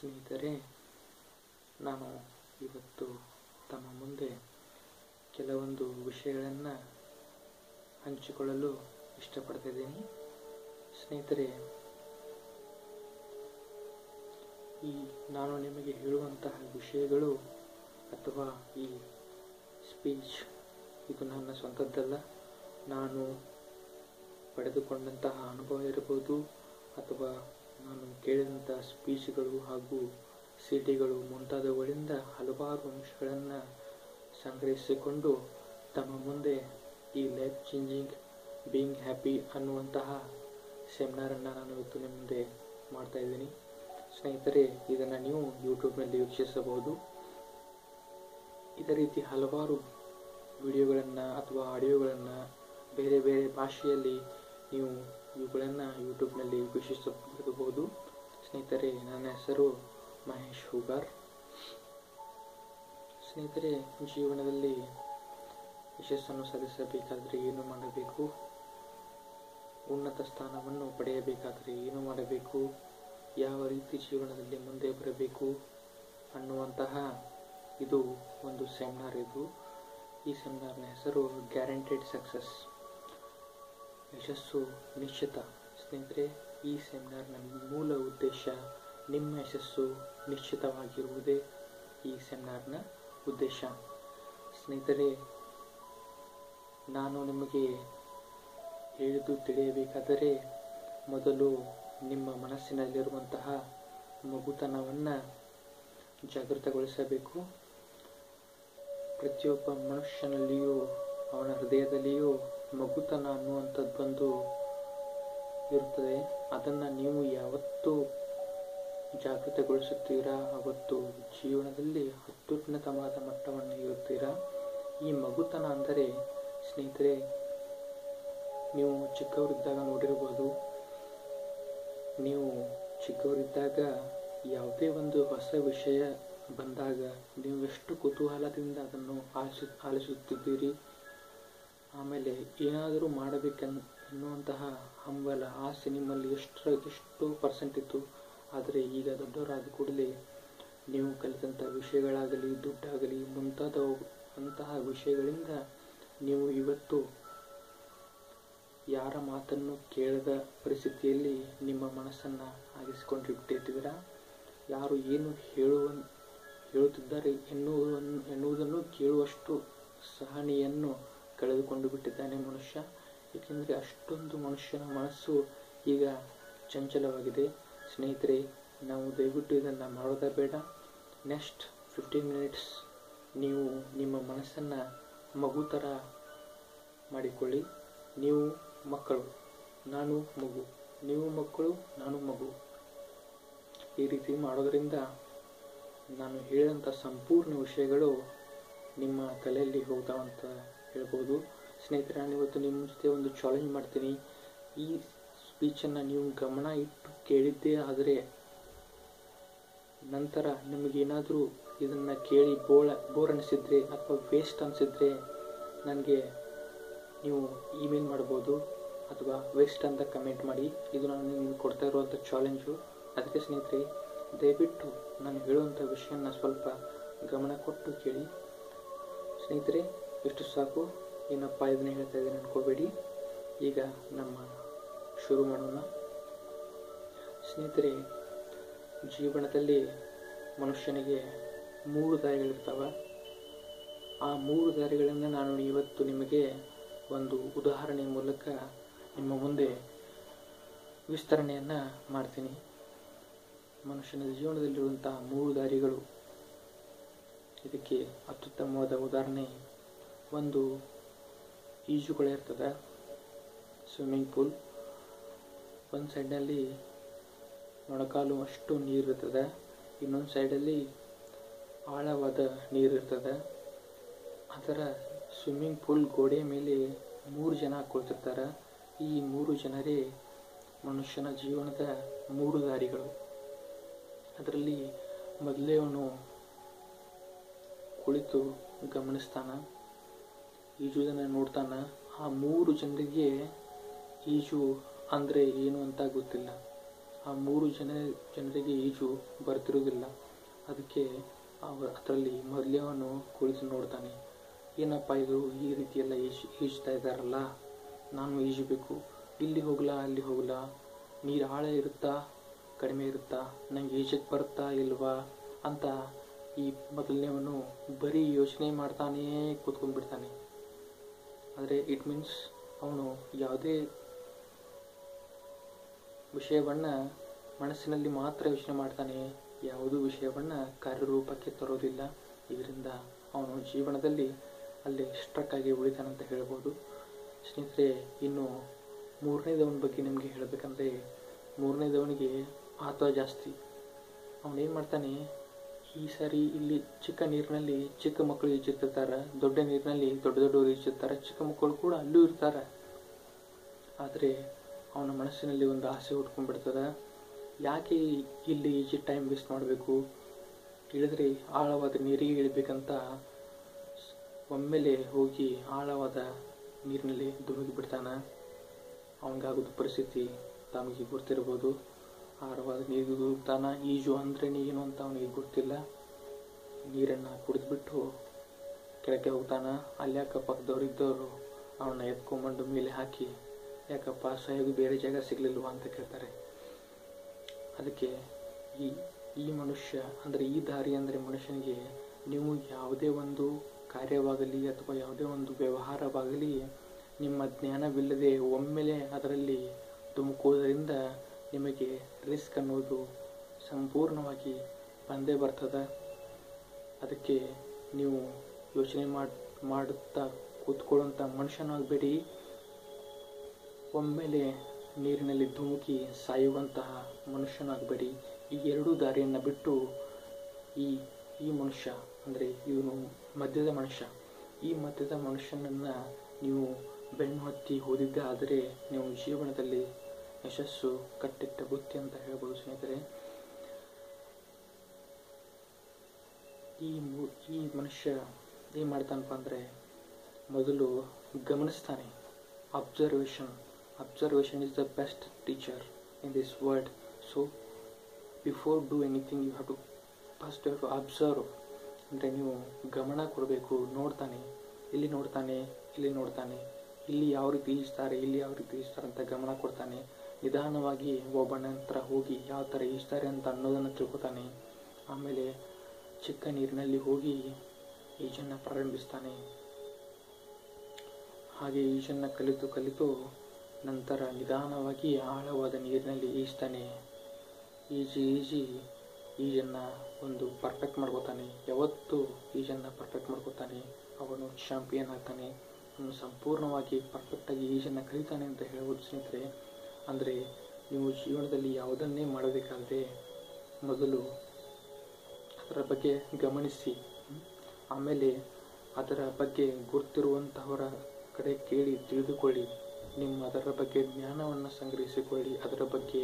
ಸ್ನೇಹಿತರೆ, ನಾನು ಇವತ್ತು ತಮ್ಮ ಮುಂದೆ ಕೆಲವೊಂದು ವಿಷಯಗಳನ್ನು ಹಂಚಿಕೊಳ್ಳಲು ಇಷ್ಟಪಡ್ತಿದ್ದೀನಿ. ಸ್ನೇಹಿತರೆ, ನಾನು ನಿಮಗೆ ಹೇಳುವಂತಹ ವಿಷಯಗಳು ಅಥವಾ ಈ ಸ್ಪೀಚ್ ಇದು ನನ್ನ ಸ್ವಂತದ್ದಲ್ಲ. ನಾನು ಪಡೆದುಕೊಂಡಂತಹ ಅನುಭವ ಇರಬಹುದು ಅಥವಾ ನಾನು ಕೇಳಿದಂತಹ ಸ್ಪೀಚ್ಗಳು ಹಾಗೂ ಸಿಡಿಗಳು ಮುಂತಾದವುಗಳಿಂದ ಹಲವಾರು ಅಂಶಗಳನ್ನು ಸಂಗ್ರಹಿಸಿಕೊಂಡು ತಮ್ಮ ಮುಂದೆ ಈ ಲೈಫ್ ಚೇಂಜಿಂಗ್ ಬೀಯಿಂಗ್ ಹ್ಯಾಪಿ ಅನ್ನುವಂತಹ ಸೆಮಿನಾರನ್ನು ನಾನು ಇವತ್ತು ನಿಮ್ಮ ಮುಂದೆ ಮಾಡ್ತಾ ಇದ್ದೀನಿ. ಸ್ನೇಹಿತರೆ, ಇದನ್ನು ನೀವು ಯೂಟ್ಯೂಬ್ನಲ್ಲಿ ವೀಕ್ಷಿಸಬಹುದು. ಇದೇ ರೀತಿ ಹಲವಾರು ವಿಡಿಯೋಗಳನ್ನು ಅಥವಾ ಆಡಿಯೋಗಳನ್ನು ಬೇರೆ ಬೇರೆ ಭಾಷೆಯಲ್ಲಿ ನೀವು ಇವುಗಳನ್ನು ಯೂಟ್ಯೂಬ್ನಲ್ಲಿ ವೀಕ್ಷಿಸಬಹುದು. ಸ್ನೇಹಿತರೆ, ನನ್ನ ಹೆಸರು ಮಹೇಶ್ ಹೂಗಾರ್. ಸ್ನೇಹಿತರೆ, ಜೀವನದಲ್ಲಿ ಯಶಸ್ಸನ್ನು ಸಾಧಿಸಬೇಕಾದರೆ ಏನು ಮಾಡಬೇಕು, ಉನ್ನತ ಸ್ಥಾನವನ್ನು ಪಡೆಯಬೇಕಾದರೆ ಏನು ಮಾಡಬೇಕು, ಯಾವ ರೀತಿ ಜೀವನದಲ್ಲಿ ಮುಂದೆ ಬರಬೇಕು ಅನ್ನುವಂತಹ ಇದು ಒಂದು ಸೆಮಿನಾರ್. ಈ ಸೆಮಿನಾರ್ನ ಹೆಸರು ಗ್ಯಾರಂಟೆಡ್ ಸಕ್ಸಸ್, ಯಶಸ್ಸು ನಿಶ್ಚಿತ. ಸ್ನೇಹಿತರೆ, ಈ ಸೆಮಿನಾರ್ನ ಮೂಲ ಉದ್ದೇಶ ನಿಮ್ಮ ಯಶಸ್ಸು ನಿಶ್ಚಿತವಾಗಿರುವುದೇ ಈ ಸೆಮಿನಾರ್ನ ಉದ್ದೇಶ. ಸ್ನೇಹಿತರೆ, ನಾನು ನಿಮಗೆ ಹೇಳಿದ್ದು ತಿಳಿಯಬೇಕಾದರೆ ಮೊದಲು ನಿಮ್ಮ ಮನಸ್ಸಿನಲ್ಲಿರುವಂತಹ ಮಗುತನವನ್ನು ಜಾಗೃತಗೊಳಿಸಬೇಕು. ಪ್ರತಿಯೊಬ್ಬ ಮನುಷ್ಯನಲ್ಲಿಯೂ ಅವನ ಹೃದಯದಲ್ಲಿಯೂ ಮಗುತನ ಅನ್ನುವಂಥದ್ದೊಂದು ಇರುತ್ತದೆ. ಅದನ್ನು ನೀವು ಯಾವತ್ತೂ ಜಾಗೃತಗೊಳಿಸುತ್ತೀರಾ ಅವತ್ತು ಜೀವನದಲ್ಲಿ ಅತ್ಯುನ್ನತವಾದ ಮಟ್ಟವನ್ನು ಇರುತ್ತೀರಾ. ಈ ಮಗುತನ ಅಂದರೆ ಸ್ನೇಹಿತರೆ, ನೀವು ಚಿಕ್ಕವರಿದ್ದಾಗ ನೋಡಿರಬಹುದು. ನೀವು ಚಿಕ್ಕವರಿದ್ದಾಗ ಯಾವುದೇ ಒಂದು ಹೊಸ ವಿಷಯ ಬಂದಾಗ ನೀವು ಎಷ್ಟು ಕುತೂಹಲದಿಂದ ಅದನ್ನು ಆಲಿಸುತ್ತಿದ್ದೀರಿ. ಆಮೇಲೆ ಏನಾದರೂ ಮಾಡಬೇಕೆನ್ನುವಂತಹ ಹಂಬಲ, ಆಸೆ ನಿಮ್ಮಲ್ಲಿ ಎಷ್ಟು ಪರ್ಸೆಂಟ್ ಇತ್ತು. ಆದರೆ ಈಗ ದೊಡ್ಡವರಾದ ಕೂಡಲೇ ನೀವು ಕಲಿತಂಥ ವಿಷಯಗಳಾಗಲಿ, ದುಡ್ಡಾಗಲಿ ಮುಂತಾದಂತಹ ವಿಷಯಗಳಿಂದ ನೀವು ಇವತ್ತು ಯಾರ ಮಾತನ್ನು ಕೇಳದ ಪರಿಸ್ಥಿತಿಯಲ್ಲಿ ನಿಮ್ಮ ಮನಸ್ಸನ್ನು ಆಗಿಸಿಕೊಂಡು ಬಿಟ್ಟಿದ್ದೀರಾ. ಯಾರು ಏನು ಹೇಳುತ್ತಿದ್ದಾರೆ ಎನ್ನುವುದನ್ನು ಕೇಳುವಷ್ಟು ಸಹನೆಯನ್ನು ಕಳೆದುಕೊಂಡು ಬಿಟ್ಟಿದ್ದಾನೆ ಮನುಷ್ಯ. ಏಕೆಂದರೆ ಅಷ್ಟೊಂದು ಮನುಷ್ಯನ ಮನಸ್ಸು ಈಗ ಚಂಚಲವಾಗಿದೆ. ಸ್ನೇಹಿತರೆ, ನಾವು ದಯವಿಟ್ಟು ಇದನ್ನು ಮಾಡೋದೇ ಬೇಡ. ನೆಕ್ಸ್ಟ್ 15 ಮಿನಿಟ್ಸ್ ನೀವು ನಿಮ್ಮ ಮನಸ್ಸನ್ನು ಮಗು ಥರ ಮಾಡಿಕೊಳ್ಳಿ. ನೀವು ಮಕ್ಕಳು, ನಾನು ಮಗು, ನೀವು ಮಕ್ಕಳು, ನಾನು ಮಗು. ಈ ರೀತಿ ಮಾಡೋದರಿಂದ ನಾನು ಹೇಳಿದಂಥ ಸಂಪೂರ್ಣ ವಿಷಯಗಳು ನಿಮ್ಮ ತಲೆಯಲ್ಲಿ ಹೋಗ್ತಾವಂತ ಹೇಳ್ಬೋದು. ಸ್ನೇಹಿತರೆ, ನಾನು ಇವತ್ತು ನಿಮ್ಮ ಜೊತೆ ಒಂದು ಚಾಲೆಂಜ್ ಮಾಡ್ತೀನಿ. ಈ ಸ್ಪೀಚನ್ನು ನೀವು ಗಮನ ಇಟ್ಟು ಕೇಳಿದ್ದೇ ಆದರೆ ನಂತರ ನಿಮಗೇನಾದರೂ ಇದನ್ನು ಕೇಳಿ ಬೋರ್ ಅನಿಸಿದರೆ ಅಥವಾ ವೇಸ್ಟ್ ಅನಿಸಿದರೆ ನನಗೆ ನೀವು ಇಮೇಲ್ ಮಾಡ್ಬೋದು ಅಥವಾ ವೇಸ್ಟ್ ಅಂತ ಕಮೆಂಟ್ ಮಾಡಿ. ಇದು ನಾನು ನಿಮಗೆ ಕೊಡ್ತಾ ಇರುವಂಥ ಚಾಲೆಂಜು. ಅದಕ್ಕೆ ಸ್ನೇಹಿತರೆ, ದಯವಿಟ್ಟು ನಾನು ಹೇಳುವಂಥ ವಿಷಯನ ಸ್ವಲ್ಪ ಗಮನ ಕೊಟ್ಟು ಕೇಳಿ. ಸ್ನೇಹಿತರೆ, ಇಷ್ಟು ಸಾಕು. ಏನಪ್ಪ ಇದನ್ನೇ ಹೇಳ್ತಾ ಇದ್ದೀನಿ ಅನ್ಕೋಬೇಡಿ. ಈಗ ನಮ್ಮ ಶುರು ಮಾಡೋಣ. ಸ್ನೇಹಿತರೆ, ಜೀವನದಲ್ಲಿ ಮನುಷ್ಯನಿಗೆ 3 ದಾರಿಗಳಿರ್ತವೆ. ಆ 3 ದಾರಿಗಳನ್ನು ನಾನು ಇವತ್ತು ನಿಮಗೆ ಒಂದು ಉದಾಹರಣೆ ಮೂಲಕ ನಿಮ್ಮ ಮುಂದೆ ವಿಸ್ತರಣೆಯನ್ನು ಮಾಡ್ತೀನಿ. ಮನುಷ್ಯನ ಜೀವನದಲ್ಲಿರುವಂತಹ 3 ದಾರಿಗಳು. ಇದಕ್ಕೆ ಅತ್ಯುತ್ತಮವಾದ ಉದಾಹರಣೆ ಒಂದು ಈಜುಕೊಳ ಇರ್ತದೆ, ಸ್ವಿಮ್ಮಿಂಗ್ ಪೂಲ್. ಒಂದು ಸೈಡ್ನಲ್ಲಿ ಮೊಣಕಾಲು ಅಷ್ಟು ನೀರಿರ್ತದೆ, ಇನ್ನೊಂದು ಸೈಡಲ್ಲಿ ಆಳವಾದ ನೀರಿರ್ತದೆ. ಅದರ ಸ್ವಿಮ್ಮಿಂಗ್ ಪೂಲ್ ಗೋಡೆ ಮೇಲೆ 3 ಜನ ಕುಳಿತಿರ್ತಾರೆ. ಈ 3 ಜನರೇ ಮನುಷ್ಯನ ಜೀವನದ 3 ದಾರಿಗಳು. ಅದರಲ್ಲಿ ಮೊದಲೇವನು ಕುಳಿತು ಗಮನಿಸ್ತಾನ, ಈಜುವುದನ್ನು ನೋಡ್ತಾನ. ಆ 3 ಜನರಿಗೆ ಈಜು ಅಂದರೆ ಏನು ಅಂತ ಗೊತ್ತಿಲ್ಲ. ಆ 3 ಜನರಿಗೆ ಈಜು ಬರ್ತಿರೋದಿಲ್ಲ. ಅದಕ್ಕೆ ಅದರಲ್ಲಿ ಮೊದಲವನು ಕುಳಿತು ನೋಡ್ತಾನೆ, ಏನಪ್ಪ ಇದು ಈ ರೀತಿಯೆಲ್ಲ ಈಜ್ತಾ ಇದ್ದಾರಲ್ಲ, ನಾನು ಈಜಬೇಕು, ಇಲ್ಲಿ ಹೋಗ್ಲಾ ಅಲ್ಲಿ ಹೋಗ್ಲಾ, ನೀರು ಆಳ ಇರುತ್ತಾ ಕಡಿಮೆ ಇರುತ್ತಾ, ನಂಗೆ ಈಜಕ್ಕೆ ಬರುತ್ತಾ ಇಲ್ವಾ ಅಂತ ಈ ಮೊದಲನೇವನು ಬರೀ ಯೋಚನೆ ಮಾಡ್ತಾನೇ ಕೂತ್ಕೊಂಡ್ಬಿಡ್ತಾನೆ. ಆದರೆ ಇಟ್ ಮೀನ್ಸ್ ಅವನು ಯಾವುದೇ ವಿಷಯವನ್ನು ಮನಸ್ಸಿನಲ್ಲಿ ಮಾತ್ರ ಯೋಚನೆ ಮಾಡ್ತಾನೆ, ಯಾವುದೂ ವಿಷಯವನ್ನು ಕಾರ್ಯರೂಪಕ್ಕೆ ತರೋದಿಲ್ಲ. ಇದರಿಂದ ಅವನು ಜೀವನದಲ್ಲಿ ಅಲ್ಲಿ ಸ್ಟ್ರಕ್ ಆಗಿ ಉಳಿತಾನಂತ ಹೇಳ್ಬೋದು. ಸ್ನೇಹಿತರೆ, ಇನ್ನು ಮೂರನೇದವನ ಬಗ್ಗೆ ನಿಮಗೆ ಹೇಳಬೇಕಂದ್ರೆ, ಮೂರನೇದವನಿಗೆ ಆತ ಜಾಸ್ತಿ. ಅವನೇನು ಮಾಡ್ತಾನೆ, ಈ ಸಾರಿ ಇಲ್ಲಿ ಚಿಕ್ಕ ನೀರಿನಲ್ಲಿ ಚಿಕ್ಕ ಮಕ್ಕಳು ಈಜುತ್ತಿರ್ತಾರೆ, ದೊಡ್ಡ ನೀರಿನಲ್ಲಿ ದೊಡ್ಡವರು ಈಜುತ್ತಾರೆ, ಚಿಕ್ಕ ಮಕ್ಕಳು ಕೂಡ ಅಲ್ಲೂ ಇರ್ತಾರೆ. ಆದರೆ ಅವನ ಮನಸ್ಸಿನಲ್ಲಿ ಒಂದು ಆಸೆ ಹುಟ್ಕೊಂಡ್ಬಿಡ್ತದೆ, ಯಾಕೆ ಇಲ್ಲಿ ಈಜಿ ಟೈಮ್ ವೇಸ್ಟ್ ಮಾಡಬೇಕು, ಇಳಿದ್ರೆ ಆಳವಾದ ನೀರಿಗೆ ಇಳಿಬೇಕಂತ ಒಮ್ಮೆಲೆ ಹೋಗಿ ಆಳವಾದ ನೀರಿನಲ್ಲಿ ಧುಮುಕಿಬಿಡ್ತಾನೆ. ಅವನಿಗಾಗೋದು ಪರಿಸ್ಥಿತಿ ತಮಗೆ ಗೊತ್ತಿರ್ಬೋದು. ಆಳವಾದ ನೀರಿಗೆ ಧುಮುಕ್ತಾನ. ಈಜು ಅಂದ್ರೆ ಏನು ಅಂತ ಅವನಿಗೆ ಗೊತ್ತಿಲ್ಲ. ನೀರನ್ನು ಕುಡಿದ್ಬಿಟ್ಟು ಕೆಳಕ್ಕೆ ಹೋಗ್ತಾನ. ಅಲ್ಲಿ ಅಕ್ಕಪಕ್ಕದವ್ರು ಇದ್ದವರು ಅವನ್ನ ಎತ್ಕೊಂಡ್ಬಂದು ಮೇಲೆ ಹಾಕಿ, ಯಾಕಪ್ಪ ಸಾಯೋದು ಬೇರೆ ಜಾಗ ಸಿಗ್ಲಿಲ್ವಾ ಅಂತ ಕೇಳ್ತಾರೆ. ಅದಕ್ಕೆ ಈ ಮನುಷ್ಯ ಅಂದರೆ ಈ ದಾರಿ ಅಂದರೆ ಮನುಷ್ಯನಿಗೆ ನೀವು ಯಾವುದೇ ಒಂದು ಕಾರ್ಯವಾಗಲಿ ಅಥವಾ ಯಾವುದೇ ಒಂದು ವ್ಯವಹಾರವಾಗಲಿ ನಿಮ್ಮ ಜ್ಞಾನವಿಲ್ಲದೆ ಒಮ್ಮೆಲೆ ಅದರಲ್ಲಿ ಧುಮುಕುವುದರಿಂದ ನಿಮಗೆ ರಿಸ್ಕ್ ಅನ್ನೋದು ಸಂಪೂರ್ಣವಾಗಿ ಬಂದೇ ಬರ್ತದೆ. ಅದಕ್ಕೆ ನೀವು ಯೋಚನೆ ಮಾಡುತ್ತಾ ಕೂತ್ಕೊಳ್ಳುವಂಥ ಮನುಷ್ಯನಾಗಬೇಡಿ. ಒಮ್ಮೆಲೆ ನೀರಿನಲ್ಲಿ ಧುಮುಕಿ ಸಾಯುವಂತಹ ಮನುಷ್ಯನಾಗಬೇಡಿ. ಈ ಎರಡೂ ದಾರಿಯನ್ನು ಬಿಟ್ಟು ಈ ಮನುಷ್ಯ ಅಂದರೆ ಇವನು ಮಧ್ಯದ ಮನುಷ್ಯ, ಈ ಮಧ್ಯದ ಮನುಷ್ಯನನ್ನು ನೀವು ಬೆನ್ನು ಹತ್ತಿ ಹೋದಿದ್ದಾದರೆ ನೀವು ಜೀವನದಲ್ಲಿ ಯಶಸ್ಸು ಕಟ್ಟಿಟ್ಟ ಬುತ್ತಿ ಅಂತ ಹೇಳ್ಬೋದು. ಸ್ನೇಹಿತರೆ, ಈ ಮನುಷ್ಯ ಏನು ಮಾಡ್ತಾನಪ್ಪ ಅಂದರೆ, ಮೊದಲು ಗಮನಿಸ್ತಾನೆ. Observation is the best teacher in this world. So before do anything you have to observe. ಅಂದರೆ ನೀವು ಗಮನ ಕೊಡಬೇಕು. ನೋಡ್ತಾನೆ, ಇಲ್ಲಿ ನೋಡ್ತಾನೆ, ಇಲ್ಲಿ ಯಾವ ರೀತಿ ಈಜ್ತಾರೆ, ಇಲ್ಲಿ ಯಾವ ರೀತಿ ಈಜ್ತಾರೆ ಅಂತ ಗಮನ ಕೊಡ್ತಾನೆ. ನಿಧಾನವಾಗಿ ಒಬ್ಬನ ಹತ್ರ ಹೋಗಿ ಯಾವ ಥರ ಈಜ್ತಾರೆ ಅಂತ ಅನ್ನೋದನ್ನು ತಿಳ್ಕೊತಾನೆ. ಆಮೇಲೆ ಚಿಕ್ಕ ನೀರಿನಲ್ಲಿ ಹೋಗಿ ಈಜನ್ನು ಪ್ರಾರಂಭಿಸ್ತಾನೆ. ಹಾಗೆ ಈಜನ್ನು ಕಲಿತು ನಂತರ ನಿಧಾನವಾಗಿ ಆಳವಾದ ನೀರಿನಲ್ಲಿ ಈಜ್ತಾನೆ. ಈಜನ್ನು ಒಂದು ಪರ್ಫೆಕ್ಟ್ ಮಾಡ್ಕೋತಾನೆ. ಯಾವತ್ತು ಈಜನ್ನು ಪರ್ಫೆಕ್ಟ್ ಮಾಡ್ಕೋತಾನೆ ಅವನು ಚಾಂಪಿಯನ್ ಆಗ್ತಾನೆ. ಅವನು ಸಂಪೂರ್ಣವಾಗಿ ಪರ್ಫೆಕ್ಟಾಗಿ ಈಜನ್ನು ಕಲಿತಾನೆ ಅಂತ ಹೇಳ್ಬೋದು. ಸ್ನೇಹಿತರೆ, ಅಂದರೆ ನೀವು ಜೀವನದಲ್ಲಿ ಯಾವುದನ್ನೇ ಮಾಡಬೇಕಾದ್ರೆ ಮೊದಲು ಅದರ ಬಗ್ಗೆ ಗಮನಿಸಿ, ಆಮೇಲೆ ಅದರ ಬಗ್ಗೆ ಗುರುತಿರುವಂತಹವರ ಕಡೆ ಕೇಳಿ ತಿಳಿದುಕೊಳ್ಳಿ. ಅದರ ಬಗ್ಗೆ ಜ್ಞಾನವನ್ನು ಸಂಗ್ರಹಿಸಿಕೊಳ್ಳಿ. ಅದರ ಬಗ್ಗೆ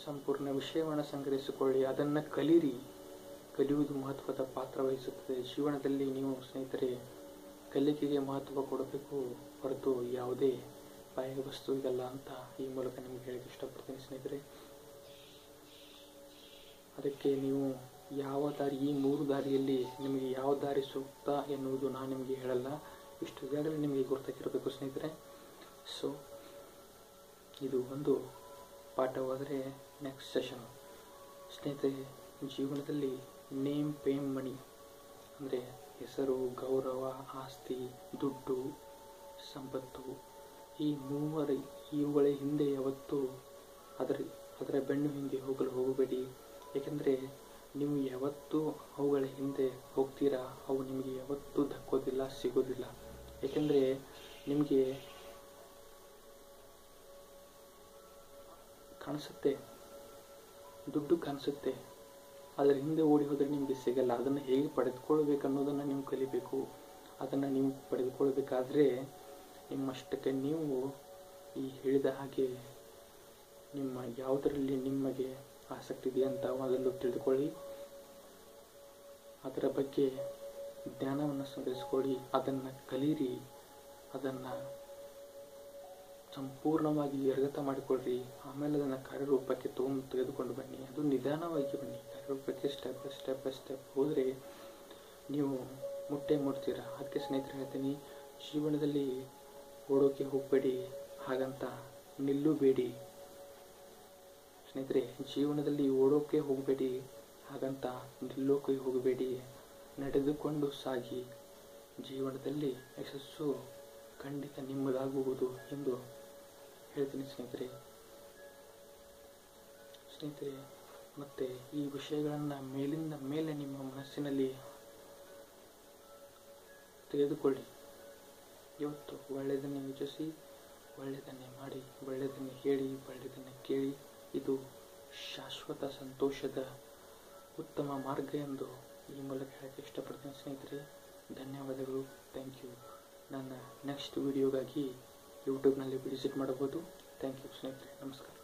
ಸಂಪೂರ್ಣ ವಿಷಯವನ್ನು ಸಂಗ್ರಹಿಸಿಕೊಳ್ಳಿ. ಅದನ್ನು ಕಲಿಯಿರಿ. ಕಲಿಯುವುದು ಮಹತ್ವದ ಪಾತ್ರ ವಹಿಸುತ್ತದೆ ಜೀವನದಲ್ಲಿ. ನೀವು ಸ್ನೇಹಿತರೆ ಕಲಿಕೆಗೆ ಮಹತ್ವ ಕೊಡಬೇಕು ಹೊರತು ಯಾವುದೇ ಬಾಹ್ಯ ವಸ್ತುವಿಗಲ್ಲ ಅಂತ ಈ ಮೂಲಕ ನಿಮಗೆ ಹೇಳಕ್ಕೆ ಇಷ್ಟಪಡ್ತೀನಿ ಸ್ನೇಹಿತರೆ. ಅದಕ್ಕೆ ನೀವು ಯಾವ ದಾರಿ, ಈ 3 ದಾರಿಯಲ್ಲಿ ನಿಮಗೆ ಯಾವ ದಾರಿ ಸೂಕ್ತ ಎನ್ನುವುದು ನಾನು ನಿಮಗೆ ಹೇಳಲ್ಲ. ಇಷ್ಟು ಜನರಲ್ಲಿ ನಿಮಗೆ ಗೊತ್ತಾಗಿರಬೇಕು ಸ್ನೇಹಿತರೆ. ಸೊ ಇದು ಒಂದು ಪಾಠವಾದರೆ ನೆಕ್ಸ್ಟ್ ಸೆಷನ್ ಸ್ನೇಹಿತರೆ, ಜೀವನದಲ್ಲಿ ನೇಮ್, ಫೇಮ್, ಮನಿ ಅಂದರೆ ಹೆಸರು, ಗೌರವ, ಆಸ್ತಿ, ದುಡ್ಡು, ಸಂಪತ್ತು, ಈ ಇವುಗಳ ಹಿಂದೆ ಯಾವತ್ತೂ ಅದರ ಬೆನ್ನು ಹಿಂದೆ ಹೋಗಬೇಡಿ. ಏಕೆಂದರೆ ನೀವು ಯಾವತ್ತೂ ಅವುಗಳ ಹಿಂದೆ ಹೋಗ್ತೀರಾ, ಅವು ನಿಮಗೆ ಯಾವತ್ತೂ ದಕ್ಕೋದಿಲ್ಲ, ಸಿಗೋದಿಲ್ಲ. ಏಕೆಂದರೆ ನಿಮಗೆ ಕಾಣಿಸುತ್ತೆ, ದುಡ್ಡು ಕಾಣಿಸುತ್ತೆ, ಅದರ ಹಿಂದೆ ಓಡಿ ಹೋದರೆ ನಿಮಗೆ ಸಿಗಲ್ಲ. ಅದನ್ನು ಹೇಗೆ ಪಡೆದುಕೊಳ್ಬೇಕು ಅನ್ನೋದನ್ನು ನೀವು ಕಲಿಬೇಕು. ಅದನ್ನು ನೀವು ಪಡೆದುಕೊಳ್ಬೇಕಾದ್ರೆ ನಿಮ್ಮಷ್ಟಕ್ಕೆ ನೀವು ಈ ಹೇಳಿದ ಹಾಗೆ ಯಾವುದರಲ್ಲಿ ನಿಮಗೆ ಆಸಕ್ತಿ ಇದೆ ಅಂತ ಮೊದಲು ತಿಳಿದುಕೊಳ್ಳಿ. ಅದರ ಬಗ್ಗೆ ಜ್ಞಾನವನ್ನು ಸಂಗ್ರಹಿಸಿಕೊಳ್ಳಿ. ಅದನ್ನು ಕಲೀರಿ. ಅದನ್ನು ಸಂಪೂರ್ಣವಾಗಿ ಅರ್ಥ ಮಾಡಿಕೊಳ್ಳ್ರಿ. ಆಮೇಲೆ ಅದನ್ನು ಕಾರ್ಯರೂಪಕ್ಕೆ ತೆಗೆದುಕೊಂಡು ಬನ್ನಿ. ಅದು ನಿಧಾನವಾಗಿ ಬನ್ನಿ. ಕಾರ್ಯರೂಪಕ್ಕೆ step by step by step ಹೋದರೆ ನೀವು ಮುಟ್ತೀರ. ಅದಕ್ಕೆ ಸ್ನೇಹಿತರೆ ಹೇಳ್ತೀನಿ, ಜೀವನದಲ್ಲಿ ಓಡೋಕೆ ಹೋಗಬೇಡಿ, ಹಾಗಂತ ನಿಲ್ಲಬೇಡಿ. ಸ್ನೇಹಿತರೆ, ಜೀವನದಲ್ಲಿ ಓಡೋಕೆ ಹೋಗಬೇಡಿ, ಹಾಗಂತ ನಿಲ್ಲೋಕೆ ಹೋಗಬೇಡಿ. ನಡೆದುಕೊಂಡು ಸಾಗಿ. ಜೀವನದಲ್ಲಿ ಯಶಸ್ಸು ಖಂಡಿತ ನಿಮ್ಮದಾಗುವುದು ಎಂದು ಹೇಳ್ತೀನಿ ಸ್ನೇಹಿತರೆ. ಮತ್ತೆ ಈ ವಿಷಯಗಳನ್ನು ಮೇಲಿಂದ ಮೇಲೆ ನಿಮ್ಮ ಮನಸ್ಸಿನಲ್ಲಿ ತೆಗೆದುಕೊಳ್ಳಿ. ಇವತ್ತು ಒಳ್ಳೆಯದನ್ನೇ ಯೋಚಿಸಿ, ಒಳ್ಳೆಯದನ್ನೇ ಮಾಡಿ, ಒಳ್ಳೆಯದನ್ನೇ ಹೇಳಿ, ಒಳ್ಳೆಯದನ್ನೇ ಕೇಳಿ. ಇದು ಶಾಶ್ವತ ಸಂತೋಷದ ಉತ್ತಮ ಮಾರ್ಗ ಎಂದು ಈ ಮೂಲಕ ಹೇಳಕ್ಕೆ ಇಷ್ಟಪಡ್ತೀನಿ ಸ್ನೇಹಿತರೆ. ಧನ್ಯವಾದಗಳು. Thank you. ನನ್ನ ನೆಕ್ಸ್ಟ್ ವಿಡಿಯೋಗಾಗಿ ಯೂಟ್ಯೂಬ್ನಲ್ಲಿ ವಿಸಿಟ್ ಮಾಡಬಹುದು. ಥ್ಯಾಂಕ್ ಯು ಸ್ನೇಹಿತರೆ. ನಮಸ್ಕಾರ.